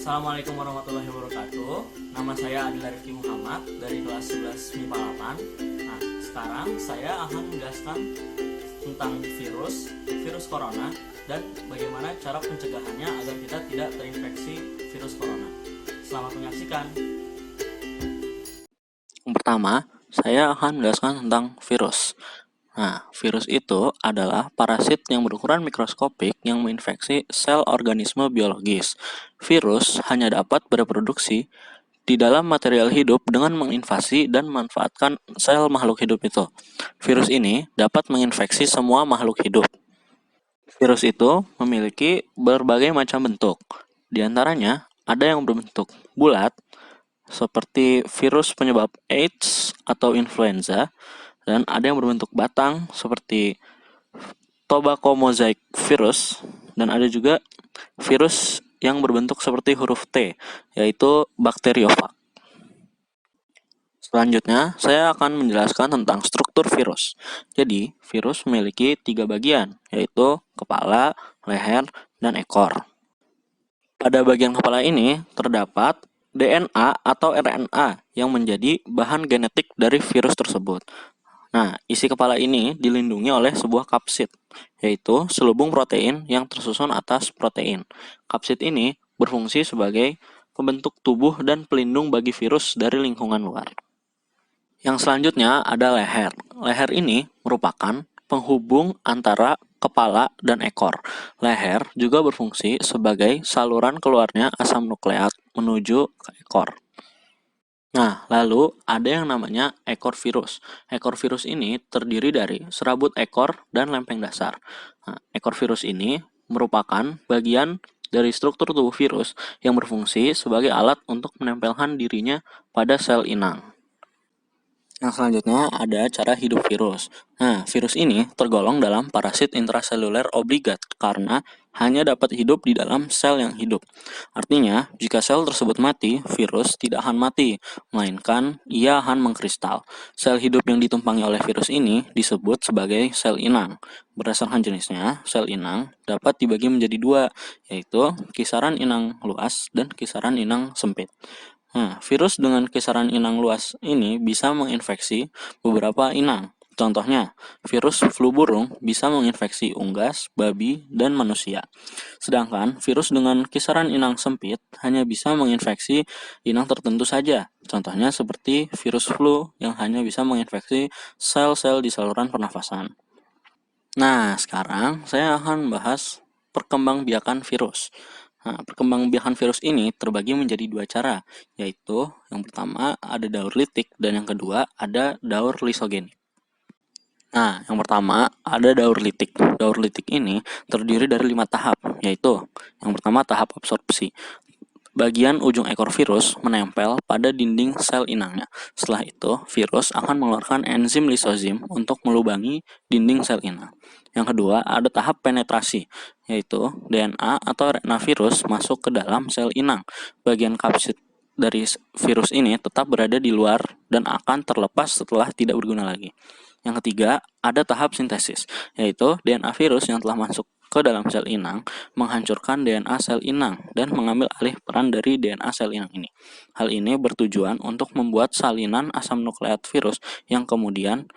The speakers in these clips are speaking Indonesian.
Assalamualaikum warahmatullahi wabarakatuh. Nama saya Adil Rifki Muhammad dari kelas 11 MIPA 8. Nah, sekarang saya akan menjelaskan tentang virus corona dan bagaimana cara pencegahannya agar kita tidak terinfeksi virus corona. Selamat menyaksikan. Yang pertama, saya akan menjelaskan tentang virus. Nah, virus itu adalah parasit yang berukuran mikroskopik yang menginfeksi sel organisme biologis. Virus hanya dapat bereproduksi di dalam material hidup dengan menginvasi dan memanfaatkan sel makhluk hidup itu. Virus ini dapat menginfeksi semua makhluk hidup. Virus itu memiliki berbagai macam bentuk. Di antaranya, ada yang berbentuk bulat, seperti virus penyebab AIDS atau influenza, dan ada yang berbentuk batang seperti tobacco mosaic virus, dan ada juga virus yang berbentuk seperti huruf T, yaitu bakteriophag. Selanjutnya, saya akan menjelaskan tentang struktur virus. Jadi, virus memiliki 3 bagian, yaitu kepala, leher, dan ekor. Pada bagian kepala ini terdapat DNA atau RNA yang menjadi bahan genetik dari virus tersebut. Nah, isi kepala ini dilindungi oleh sebuah kapsid, yaitu selubung protein yang tersusun atas protein. Kapsid ini berfungsi sebagai pembentuk tubuh dan pelindung bagi virus dari lingkungan luar. Yang selanjutnya ada leher. Leher ini merupakan penghubung antara kepala dan ekor. Leher juga berfungsi sebagai saluran keluarnya asam nukleat menuju ke ekor. Nah, lalu ada yang namanya ekor virus. Ekor virus ini terdiri dari serabut ekor dan lempeng dasar. Nah, ekor virus ini merupakan bagian dari struktur tubuh virus yang berfungsi sebagai alat untuk menempelkan dirinya pada sel inang. Yang selanjutnya ada cara hidup virus. Nah, virus ini tergolong dalam parasit intraseluler obligat karena hanya dapat hidup di dalam sel yang hidup. Artinya, jika sel tersebut mati, virus tidak akan mati, melainkan ia akan mengkristal. Sel hidup yang ditumpangi oleh virus ini disebut sebagai sel inang. Berdasarkan jenisnya, sel inang dapat dibagi menjadi dua, yaitu kisaran inang luas dan kisaran inang sempit. Nah, virus dengan kisaran inang luas ini bisa menginfeksi beberapa inang. Contohnya, virus flu burung bisa menginfeksi unggas, babi, dan manusia. Sedangkan virus dengan kisaran inang sempit hanya bisa menginfeksi inang tertentu saja. Contohnya seperti virus flu yang hanya bisa menginfeksi sel-sel di saluran pernafasan. Nah, sekarang saya akan membahas perkembangbiakan virus. Nah, perkembangbiakan virus ini terbagi menjadi dua cara, yaitu yang pertama ada daur litik dan yang kedua ada daur lisogenik. Nah, yang pertama ada daur litik. Daur litik ini terdiri dari 5 tahap, yaitu yang pertama tahap absorpsi. Bagian ujung ekor virus menempel pada dinding sel inangnya. Setelah itu, virus akan mengeluarkan enzim lisozim untuk melubangi dinding sel inang. Yang kedua, ada tahap penetrasi, yaitu DNA atau RNA virus masuk ke dalam sel inang. Bagian kapsid dari virus ini tetap berada di luar dan akan terlepas setelah tidak berguna lagi. Yang ketiga, ada tahap sintesis, yaitu DNA virus yang telah masuk ke dalam sel inang menghancurkan DNA sel inang dan mengambil alih peran dari DNA sel inang ini. Hal ini bertujuan untuk membuat salinan asam nukleat virus yang kemudian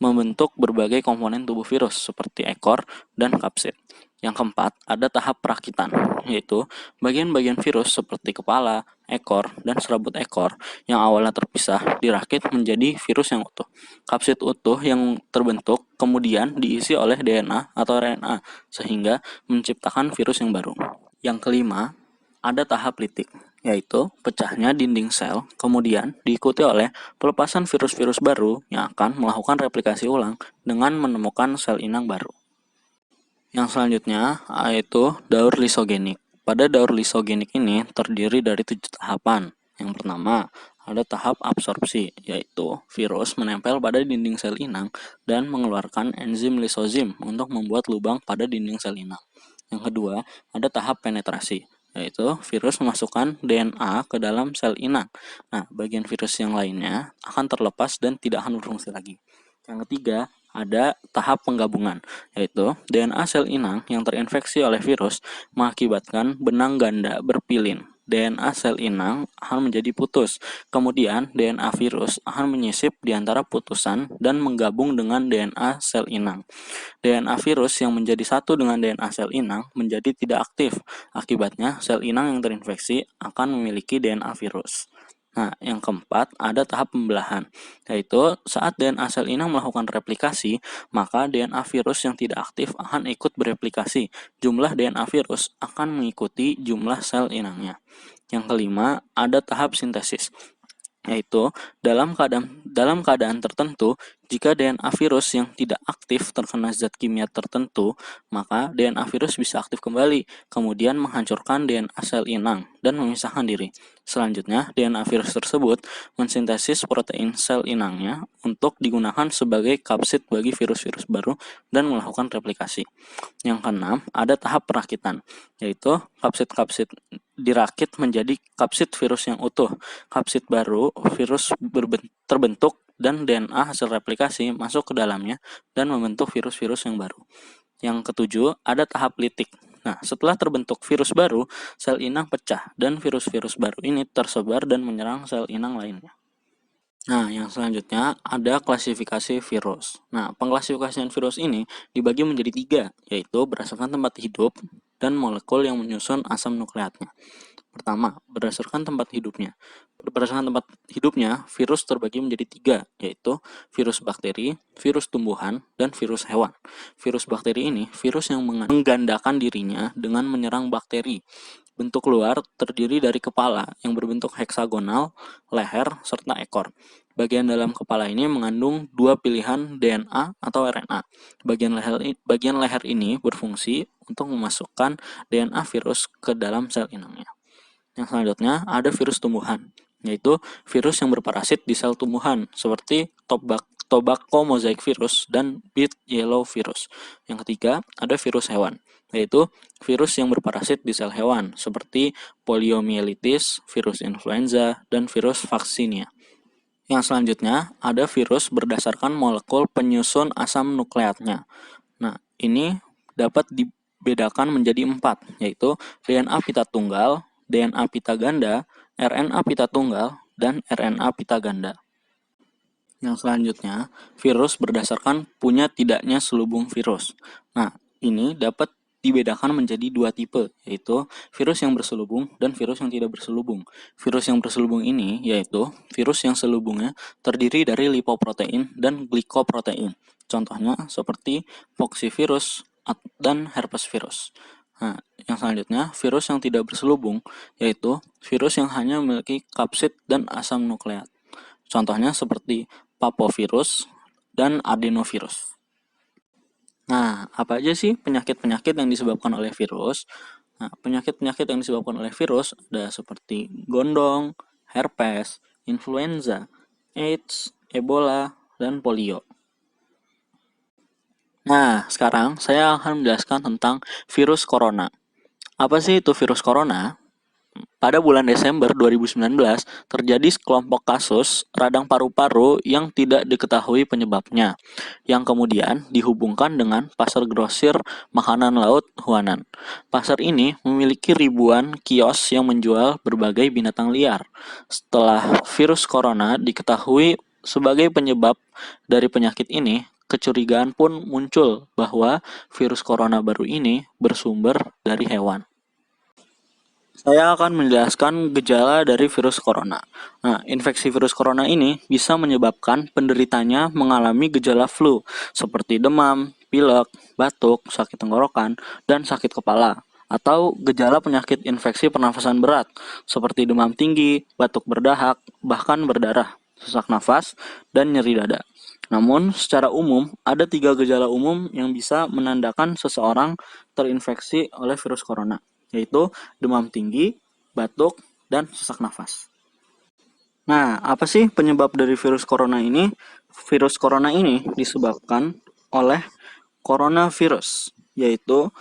membentuk berbagai komponen tubuh virus seperti ekor dan kapsid. Yang keempat, ada tahap perakitan, yaitu bagian-bagian virus seperti kepala, ekor, dan serabut ekor yang awalnya terpisah dirakit menjadi virus yang utuh. Kapsid utuh yang terbentuk kemudian diisi oleh DNA atau RNA sehingga menciptakan virus yang baru. Yang kelima, ada tahap litik, yaitu pecahnya dinding sel, kemudian diikuti oleh pelepasan virus-virus baru yang akan melakukan replikasi ulang dengan menemukan sel inang baru. Yang selanjutnya yaitu daur lisogenik. Pada daur lisogenik ini terdiri dari 7 tahapan. Yang pertama, ada tahap absorpsi, yaitu virus menempel pada dinding sel inang dan mengeluarkan enzim lisozim untuk membuat lubang pada dinding sel inang. Yang kedua, ada tahap penetrasi, yaitu virus memasukkan DNA ke dalam sel inang. Nah, bagian virus yang lainnya akan terlepas dan tidak akan berfungsi lagi. Yang ketiga, ada tahap penggabungan, yaitu DNA sel inang yang terinfeksi oleh virus mengakibatkan benang ganda berpilin. DNA sel inang akan menjadi putus. Kemudian DNA virus akan menyisip di antara putusan dan menggabung dengan DNA sel inang. DNA virus yang menjadi satu dengan DNA sel inang menjadi tidak aktif. Akibatnya, sel inang yang terinfeksi akan memiliki DNA virus. Nah, yang keempat, ada tahap pembelahan, yaitu saat DNA sel inang melakukan replikasi, maka DNA virus yang tidak aktif akan ikut bereplikasi. Jumlah DNA virus akan mengikuti jumlah sel inangnya. Yang kelima, ada tahap sintesis, yaitu dalam keadaan tertentu, jika DNA virus yang tidak aktif terkena zat kimia tertentu, maka DNA virus bisa aktif kembali, kemudian menghancurkan DNA sel inang dan memisahkan diri. Selanjutnya, DNA virus tersebut mensintesis protein sel inangnya untuk digunakan sebagai kapsid bagi virus-virus baru dan melakukan replikasi. Yang keenam, ada tahap perakitan, yaitu kapsid-kapsid dirakit menjadi kapsid virus yang utuh. Kapsid baru virus terbentuk dan DNA hasil replikasi masuk ke dalamnya dan membentuk virus-virus yang baru. Yang ketujuh, ada tahap litik. Nah, setelah terbentuk virus baru, sel inang pecah dan virus-virus baru ini tersebar dan menyerang sel inang lainnya. Nah, yang selanjutnya ada klasifikasi virus. Nah, pengklasifikasian virus ini dibagi menjadi 3, yaitu berdasarkan tempat hidup dan molekul yang menyusun asam nukleatnya. Pertama, berdasarkan tempat hidupnya. Berdasarkan tempat hidupnya, virus terbagi menjadi 3, yaitu virus bakteri, virus tumbuhan, dan virus hewan. Virus bakteri ini virus yang menggandakan dirinya dengan menyerang bakteri. Bentuk luar terdiri dari kepala yang berbentuk heksagonal, leher, serta ekor. Bagian dalam kepala ini mengandung 2 pilihan DNA atau RNA. Bagian leher ini berfungsi untuk memasukkan DNA virus ke dalam sel inangnya. Yang selanjutnya ada virus tumbuhan, yaitu virus yang berparasit di sel tumbuhan seperti tobacco mosaic virus dan beet yellow virus. Yang ketiga ada virus hewan, yaitu virus yang berparasit di sel hewan seperti poliomyelitis, virus influenza, dan virus vaccinia. Yang selanjutnya ada virus berdasarkan molekul penyusun asam nukleatnya. Nah, ini dapat dibedakan menjadi 4, yaitu DNA pita tunggal, DNA pita ganda, RNA pita tunggal, dan RNA pita ganda. Yang selanjutnya, virus berdasarkan punya tidaknya selubung virus. Nah, ini dapat dibedakan menjadi 2 tipe, yaitu virus yang berselubung dan virus yang tidak berselubung. Virus yang berselubung ini yaitu virus yang selubungnya terdiri dari lipoprotein dan glikoprotein. Contohnya seperti poxvirus dan herpes virus. Nah, yang selanjutnya, virus yang tidak berselubung yaitu virus yang hanya memiliki kapsid dan asam nukleat. Contohnya seperti papovirus dan adenovirus. Nah, apa aja sih penyakit-penyakit yang disebabkan oleh virus? Nah, penyakit-penyakit yang disebabkan oleh virus ada seperti gondong, herpes, influenza, AIDS, Ebola, dan polio. Nah, sekarang saya akan menjelaskan tentang virus corona. Apa sih itu virus corona? Pada bulan Desember 2019, terjadi sekelompok kasus radang paru-paru yang tidak diketahui penyebabnya, yang kemudian dihubungkan dengan pasar grosir makanan laut Huanan. Pasar ini memiliki ribuan kios yang menjual berbagai binatang liar. Setelah virus corona diketahui sebagai penyebab dari penyakit ini, kecurigaan pun muncul bahwa virus corona baru ini bersumber dari hewan. Saya akan menjelaskan gejala dari virus corona. Nah, infeksi virus corona ini bisa menyebabkan penderitanya mengalami gejala flu seperti demam, pilek, batuk, sakit tenggorokan, dan sakit kepala, atau gejala penyakit infeksi pernafasan berat seperti demam tinggi, batuk berdahak, bahkan berdarah, sesak nafas, dan nyeri dada. Namun, secara umum, ada 3 gejala umum yang bisa menandakan seseorang terinfeksi oleh virus corona, yaitu demam tinggi, batuk, dan sesak nafas. Nah, apa sih penyebab dari virus corona ini? Virus corona ini disebabkan oleh coronavirus, yaitu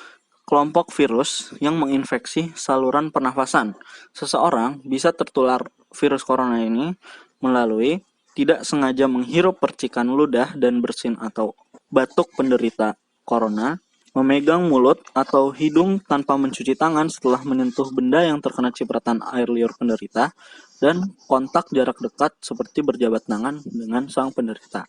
kelompok virus yang menginfeksi saluran pernafasan. Seseorang bisa tertular virus corona ini melalui tidak sengaja menghirup percikan ludah dan bersin atau batuk penderita corona, Memegang mulut atau hidung tanpa mencuci tangan setelah menyentuh benda yang terkena cipratan air liur penderita, dan kontak jarak dekat seperti berjabat tangan dengan sang penderita.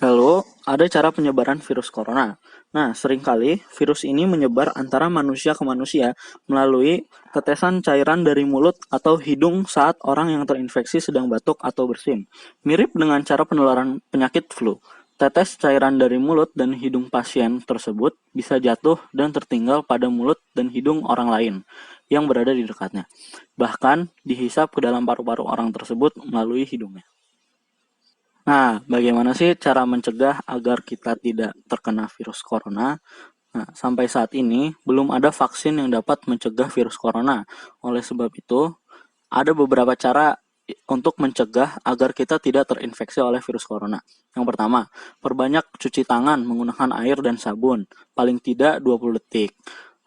Lalu, ada cara penyebaran virus corona. Nah, seringkali virus ini menyebar antara manusia ke manusia melalui tetesan cairan dari mulut atau hidung saat orang yang terinfeksi sedang batuk atau bersin. Mirip dengan cara penularan penyakit flu. Tetes cairan dari mulut dan hidung pasien tersebut bisa jatuh dan tertinggal pada mulut dan hidung orang lain yang berada di dekatnya. Bahkan dihisap ke dalam paru-paru orang tersebut melalui hidungnya. Nah, bagaimana sih cara mencegah agar kita tidak terkena virus corona? Nah, sampai saat ini belum ada vaksin yang dapat mencegah virus corona. Oleh sebab itu, ada beberapa cara untuk mencegah agar kita tidak terinfeksi oleh virus corona. Yang pertama, perbanyak cuci tangan menggunakan air dan sabun, paling tidak 20 detik.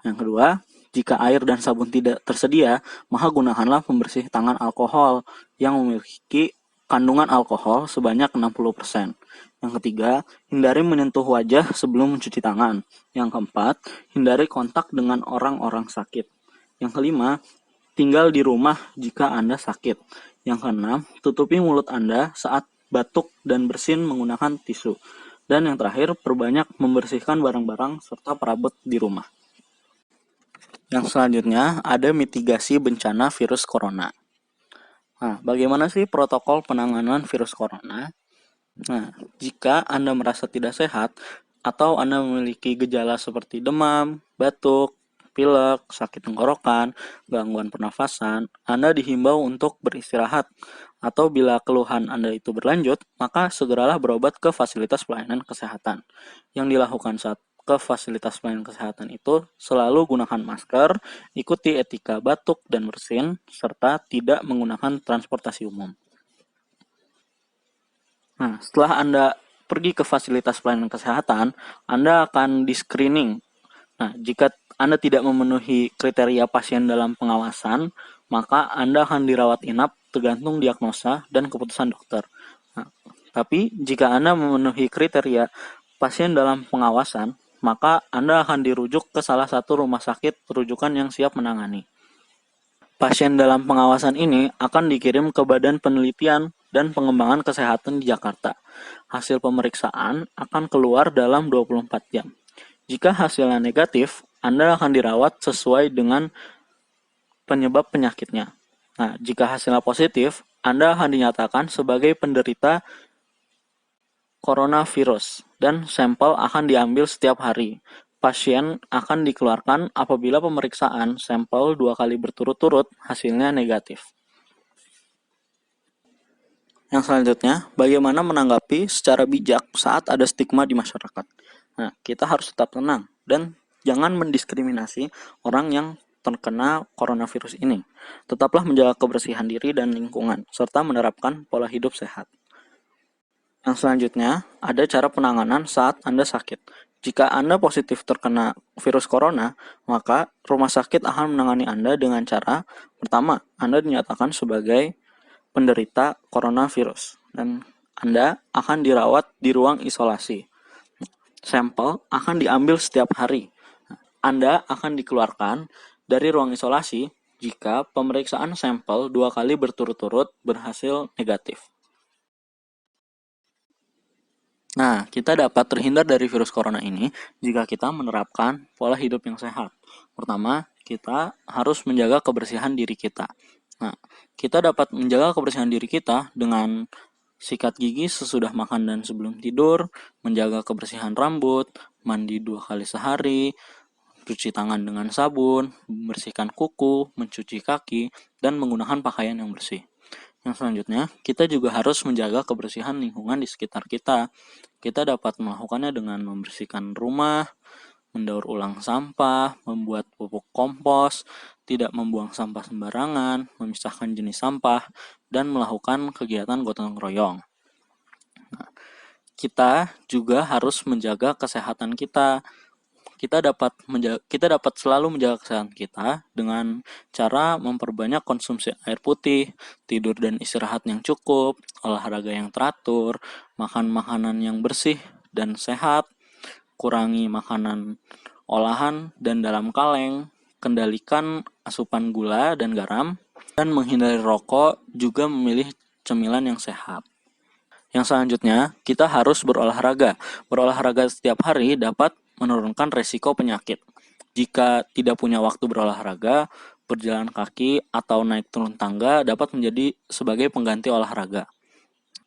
Yang kedua, jika air dan sabun tidak tersedia, maka gunakanlah pembersih tangan alkohol yang memiliki kandungan alkohol sebanyak 60%. Yang ketiga, hindari menyentuh wajah sebelum mencuci tangan. Yang keempat, hindari kontak dengan orang-orang sakit. Yang kelima, tinggal di rumah jika Anda sakit. Yang keenam, tutupi mulut Anda saat batuk dan bersin menggunakan tisu. Dan yang terakhir, perbanyak membersihkan barang-barang serta perabot di rumah. Yang selanjutnya, ada mitigasi bencana virus corona. Nah, bagaimana sih protokol penanganan virus corona? Nah, jika Anda merasa tidak sehat atau Anda memiliki gejala seperti demam, batuk, pilek, sakit tenggorokan, gangguan pernafasan, Anda dihimbau untuk beristirahat. Atau bila keluhan Anda itu berlanjut, maka segeralah berobat ke fasilitas pelayanan kesehatan. Yang dilakukan saat ke fasilitas pelayanan kesehatan itu selalu gunakan masker, ikuti etika batuk dan bersin, serta tidak menggunakan transportasi umum. Nah, setelah Anda pergi ke fasilitas pelayanan kesehatan, Anda akan di-screening. Nah, jika Anda tidak memenuhi kriteria pasien dalam pengawasan, maka Anda akan dirawat inap tergantung diagnosa dan keputusan dokter. Nah, tapi jika Anda memenuhi kriteria pasien dalam pengawasan, maka Anda akan dirujuk ke salah satu rumah sakit rujukan yang siap menangani. Pasien dalam pengawasan ini akan dikirim ke Badan Penelitian dan Pengembangan Kesehatan di Jakarta. Hasil pemeriksaan akan keluar dalam 24 jam. Jika hasilnya negatif, Anda akan dirawat sesuai dengan penyebab penyakitnya. Nah, jika hasilnya positif, Anda akan dinyatakan sebagai penderita coronavirus dan sampel akan diambil setiap hari. Pasien akan dikeluarkan apabila pemeriksaan sampel 2 kali berturut-turut hasilnya negatif. Yang selanjutnya, bagaimana menanggapi secara bijak saat ada stigma di masyarakat. Nah, kita harus tetap tenang dan jangan mendiskriminasi orang yang terkena coronavirus ini. Tetaplah menjaga kebersihan diri dan lingkungan, serta menerapkan pola hidup sehat. Yang selanjutnya, ada cara penanganan saat Anda sakit. Jika Anda positif terkena virus corona, maka rumah sakit akan menangani Anda dengan cara, pertama, Anda dinyatakan sebagai penderita coronavirus dan Anda akan dirawat di ruang isolasi. Sampel akan diambil setiap hari. Anda akan dikeluarkan dari ruang isolasi jika pemeriksaan sampel 2 kali berturut-turut berhasil negatif. Nah, kita dapat terhindar dari virus corona ini jika kita menerapkan pola hidup yang sehat. Pertama, kita harus menjaga kebersihan diri kita. Nah, kita dapat menjaga kebersihan diri kita dengan sikat gigi sesudah makan dan sebelum tidur, menjaga kebersihan rambut, mandi 2 kali sehari, cuci tangan dengan sabun, membersihkan kuku, mencuci kaki, dan menggunakan pakaian yang bersih. Yang selanjutnya, kita juga harus menjaga kebersihan lingkungan di sekitar kita. Kita dapat melakukannya dengan membersihkan rumah, mendaur ulang sampah, membuat pupuk kompos, tidak membuang sampah sembarangan, memisahkan jenis sampah, dan melakukan kegiatan gotong royong. Nah, kita juga harus menjaga kesehatan kita. Kita dapat selalu menjaga kesehatan kita dengan cara memperbanyak konsumsi air putih, tidur dan istirahat yang cukup, olahraga yang teratur, makan makanan yang bersih dan sehat, kurangi makanan olahan dan dalam kaleng, kendalikan asupan gula dan garam, dan menghindari rokok, juga memilih cemilan yang sehat. Yang selanjutnya, kita harus berolahraga. Berolahraga setiap hari dapat menurunkan resiko penyakit. Jika tidak punya waktu berolahraga, berjalan kaki atau naik turun tangga dapat menjadi sebagai pengganti olahraga.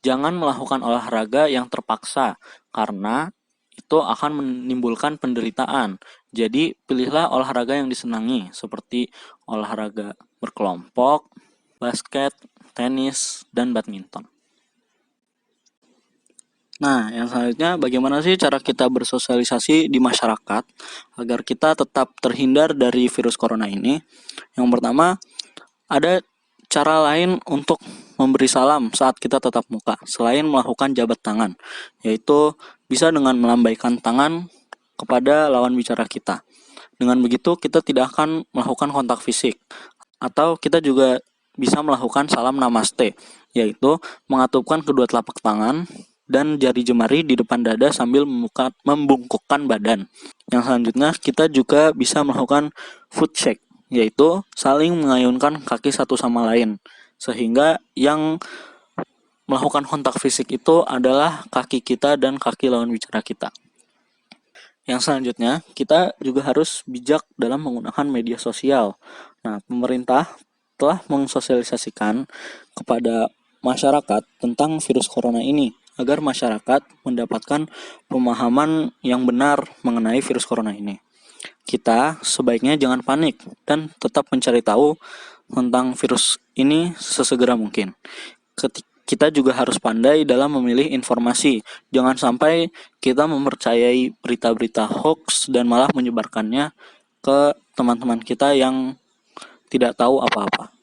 Jangan melakukan olahraga yang terpaksa, karena itu akan menimbulkan penderitaan. Jadi, pilihlah olahraga yang disenangi, seperti olahraga berkelompok, basket, tenis, dan badminton. Nah, yang selanjutnya, bagaimana sih cara kita bersosialisasi di masyarakat agar kita tetap terhindar dari virus corona ini? Yang pertama, ada cara lain untuk memberi salam saat kita tatap muka, selain melakukan jabat tangan, yaitu bisa dengan melambaikan tangan kepada lawan bicara kita. Dengan begitu, kita tidak akan melakukan kontak fisik. Atau kita juga bisa melakukan salam namaste, yaitu mengatupkan kedua telapak tangan dan jari jemari di depan dada sambil membungkukkan badan. Yang selanjutnya, kita juga bisa melakukan foot shake, yaitu saling mengayunkan kaki satu sama lain, sehingga yang melakukan kontak fisik itu adalah kaki kita dan kaki lawan bicara kita. Yang selanjutnya, kita juga harus bijak dalam menggunakan media sosial. Nah, pemerintah telah mensosialisasikan kepada masyarakat tentang virus corona ini, agar masyarakat mendapatkan pemahaman yang benar mengenai virus corona ini. Kita sebaiknya jangan panik dan tetap mencari tahu tentang virus ini sesegera mungkin. Kita juga harus pandai dalam memilih informasi. Jangan sampai kita mempercayai berita-berita hoax dan malah menyebarkannya ke teman-teman kita yang tidak tahu apa-apa.